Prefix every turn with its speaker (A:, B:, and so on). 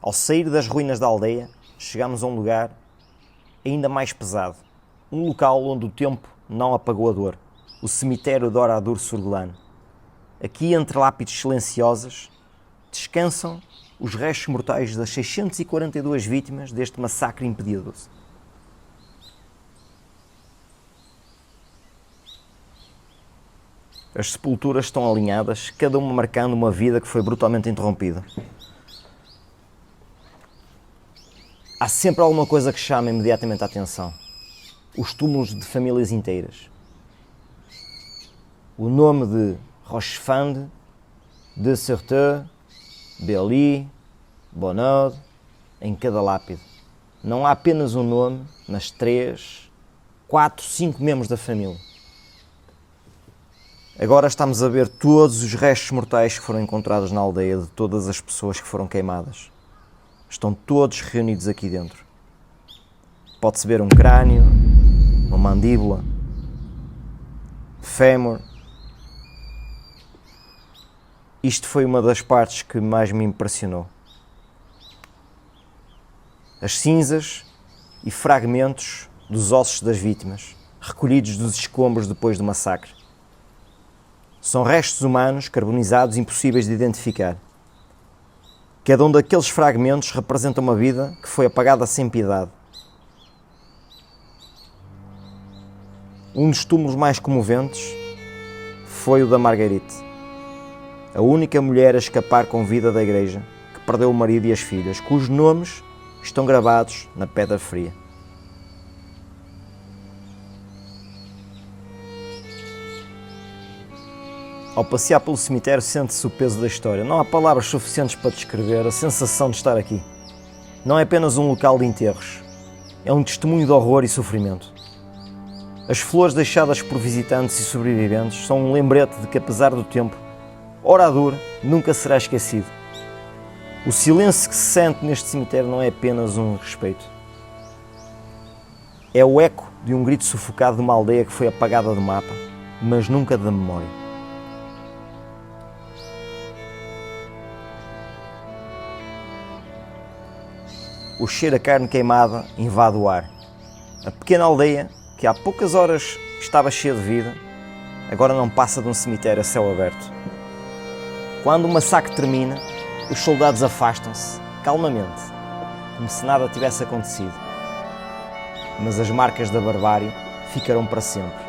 A: Ao sair das ruínas da aldeia, chegamos a um lugar ainda mais pesado. Um local onde o tempo não apagou a dor. O cemitério de Oradour-sur-Glane. Aqui, entre lápides silenciosas, descansam os restos mortais das 642 vítimas deste massacre impiedoso. As sepulturas estão alinhadas, cada uma marcando uma vida que foi brutalmente interrompida. Há sempre alguma coisa que chama imediatamente a atenção. Os túmulos de famílias inteiras. O nome de Rochefande, de Certeau, Belly, Bonod, em cada lápide. Não há apenas um nome, mas 3, 4, 5 membros da família. Agora estamos a ver todos os restos mortais que foram encontrados na aldeia de todas as pessoas que foram queimadas. Estão todos reunidos aqui dentro. Pode-se ver um crânio, uma mandíbula, fémur. Isto foi uma das partes que mais me impressionou. As cinzas e fragmentos dos ossos das vítimas, recolhidos dos escombros depois do massacre. São restos humanos carbonizados impossíveis de identificar. Cada um daqueles fragmentos representa uma vida que foi apagada sem piedade. Um dos túmulos mais comoventes foi o da Marguerite, a única mulher a escapar com vida da igreja, que perdeu o marido e as filhas, cujos nomes estão gravados na pedra fria. Ao passear pelo cemitério sente-se o peso da história. Não há palavras suficientes para descrever a sensação de estar aqui. Não é apenas um local de enterros. É um testemunho de horror e sofrimento. As flores deixadas por visitantes e sobreviventes são um lembrete de que, apesar do tempo, Oradour nunca será esquecido. O silêncio que se sente neste cemitério não é apenas um respeito. É o eco de um grito sufocado de uma aldeia que foi apagada do mapa, mas nunca da memória. O cheiro a carne queimada invade o ar. A pequena aldeia, que há poucas horas estava cheia de vida, agora não passa de um cemitério a céu aberto. Quando o massacre termina, os soldados afastam-se, calmamente, como se nada tivesse acontecido. Mas as marcas da barbárie ficarão para sempre.